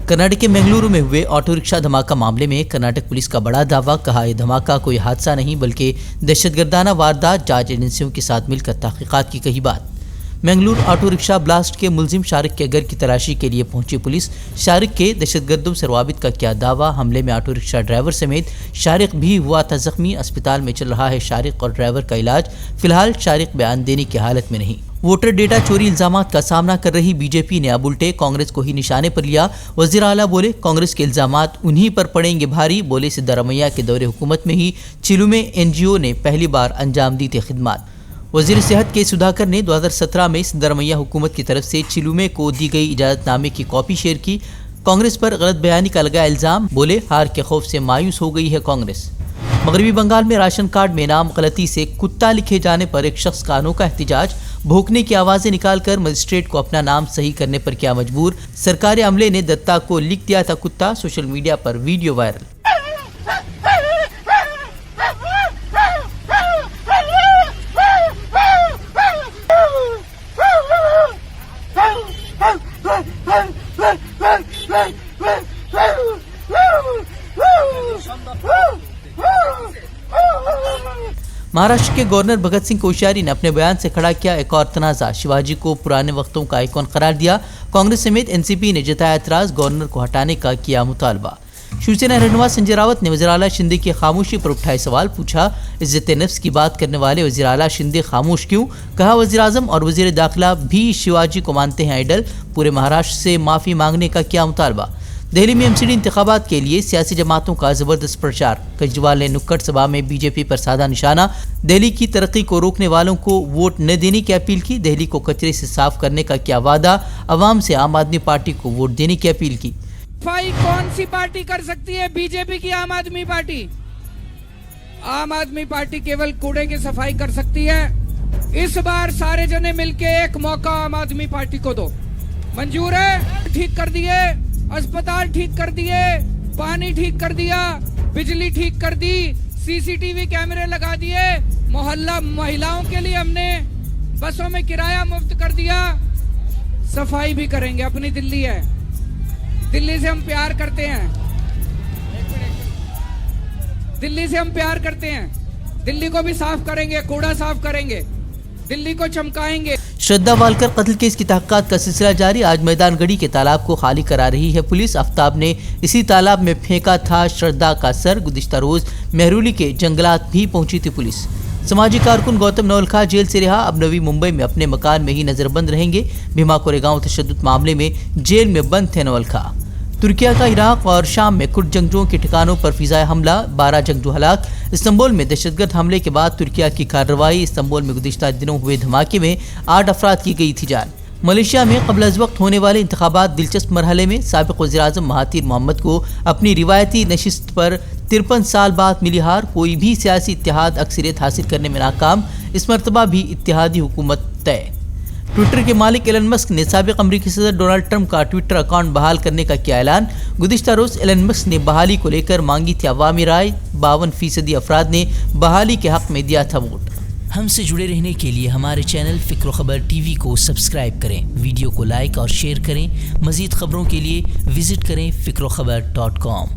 कर्नाटक के मंगलुरु में हुए ऑटो रिक्शा धमाका मामले में कर्नाटक पुलिस का बड़ा दावा। कहा यह धमाका कोई हादसा नहीं बल्कि दहशतगर्दाना वारदात। जांच एजेंसियों के साथ मिलकर तहकीकात की कही बात। मंगलुरु ऑटो रिक्शा ब्लास्ट के मुलजिम शारिक के घर की तलाशी के लिए पहुंची पुलिस। शारिक के दहशतगर्दों से रवाबित का क्या दावा। हमले में ऑटो रिक्शा ड्राइवर समेत शारिक भी हुआ था जख्मी। अस्पताल में चल रहा है शारिक और ड्राइवर का इलाज। फिलहाल शारिक बयान देने की हालत में नहीं। वोटर डेटा चोरी इल्जामात का सामना कर रही बीजेपी ने अब उल्टे कांग्रेस को ही निशाने पर लिया। वजीर आला बोले कांग्रेस के इल्जामात उन्हीं पर पड़ेंगे भारी। बोले सिद्धारमैया के दौरे हुकूमत में ही चिलू में एनजीओ ने पहली बार अंजाम दी थी खिदमात। वजीर सेहत के सुधाकर ने 2017 में सिद्धारमैया हुकूमत की तरफ से चिलूमे को दी गई इजाजतनामे की कॉपी शेयर की। कांग्रेस पर गलत बयानी का लगाया इल्जाम। बोले हार के खौफ से मायूस हो गई है कांग्रेस। मगरबी बंगाल में राशन कार्ड में नाम गलती से कुत्ता लिखे जाने पर एक शख्स का अनोखा एहतिजाज। भौंकने की आवाजें निकालकर मजिस्ट्रेट को अपना नाम सही करने पर किया मजबूर। सरकारी अमले ने दत्ता को लिख दिया था कुत्ता। सोशल मीडिया पर वीडियो वायरल। महाराष्ट्र के गवर्नर भगत सिंह कोश्यारी ने अपने बयान से खड़ा किया एक और तनाज़ा। शिवाजी को पुराने वक्तों का आइकॉन करार दिया। कांग्रेस समेत एनसीपी ने जताया एतराज। गवर्नर को हटाने का किया मुतालबा। शिवसेना रहनुमा संजय रावत ने वज़ीर आला शिंदे की खामोशी पर उठाए सवाल। पूछा इज्जत नफ्स की बात करने वाले वज़ीर आला शिंदे खामोश क्यों। कहा वज़ीर आज़म और वज़ीर दाखिला भी शिवाजी को मानते हैं आइडल। पूरे महाराष्ट्र से माफ़ी मांगने का किया मुतालबा। दिल्ली में एमसीडी इंतखाबात के लिए सियासी जमातों का जबरदस्त प्रचार। केजरीवाल ने नुक्कड़ सभा में बीजेपी पर साधा निशाना। दिल्ली की तरक्की को रोकने वालों को वोट न देने की अपील की। दिल्ली को कचरे से साफ करने का किया वादा। अवाम से आम आदमी पार्टी को वोट देने की अपील की। सफाई कौन सी पार्टी कर सकती है? बीजेपी की आम आदमी पार्टी। आम आदमी पार्टी केवल कूड़े की सफाई कर सकती है। इस बार सारे जने मिलके एक मौका आम आदमी पार्टी को दो। मंजूर है? ठीक कर दिए, अस्पताल ठीक कर दिए, पानी ठीक कर दिया, बिजली ठीक कर दी, सीसीटीवी कैमरे लगा दिए, मोहल्ला महिलाओं के लिए हमने बसों में किराया मुफ्त कर दिया। सफाई भी करेंगे। अपनी दिल्ली है, दिल्ली से हम प्यार करते हैं। दिल्ली से हम प्यार करते हैं। दिल्ली को भी साफ करेंगे, कूड़ा साफ करेंगे, दिल्ली को चमकाएंगे। श्रद्धा वालकर कत्ल केस की तहकीकात का सिलसिला जारी। आज मैदान गढ़ी के तालाब को खाली करा रही है पुलिस। आफ्ताब ने इसी तालाब में फेंका था श्रद्धा का सर। गुज़िश्ता रोज मेहरुली के जंगलात भी पहुंची थी पुलिस। समाजी कारकुन गौतम नवलखा जेल से रिहा। अब नवी मुंबई में अपने मकान में ही नजरबंद रहेंगे। भीमा कोरेगांव तशद्दुद मामले में जेल में बंद थे नवलखा। तुर्किया का इराक और शाम में कुर्द जंगजुओं के ठिकानों पर फिजाई हमला। 12 जंगजू हलाक। इस्तांबुल में दहशतगर्द हमले के बाद तुर्किया की कार्रवाई। इस्तांबुल में गुज़िश्ता दिनों हुए धमाके में 8 अफराद की गई थी जान। मलेशिया में क़ब्ल अज़ वक्त होने वाले इंतखाबात दिलचस्प मरहले में। साबिक़ वज़ीर आज़म महातिर मोहम्मद को अपनी रिवायती नशिस्त पर 53 साल बाद मिली हार। कोई भी सियासी इत्तेहाद अक्सरियत हासिल करने में नाकाम। इस मरतबा भी इत्तेहादी हुकूमत तय। ट्विटर के मालिक एलन मस्क ने साबिक़ अमरीकी सदर डोनाल्ड ट्रंप का ट्विटर अकाउंट बहाल करने का किया ऐलान। गुज़िश्ता रोज एलन मस्क ने बहाली को लेकर मांगी थी अवामी राय। 52% अफराद ने बहाली के हक में दिया था वोट। हमसे जुड़े रहने के लिए हमारे चैनल फ़िक्र ख़बर टीवी को सब्सक्राइब करें। वीडियो को लाइक और शेयर करें। मज़ीद खबरों के लिए विजिट करें फ़िक्रख़बर.com।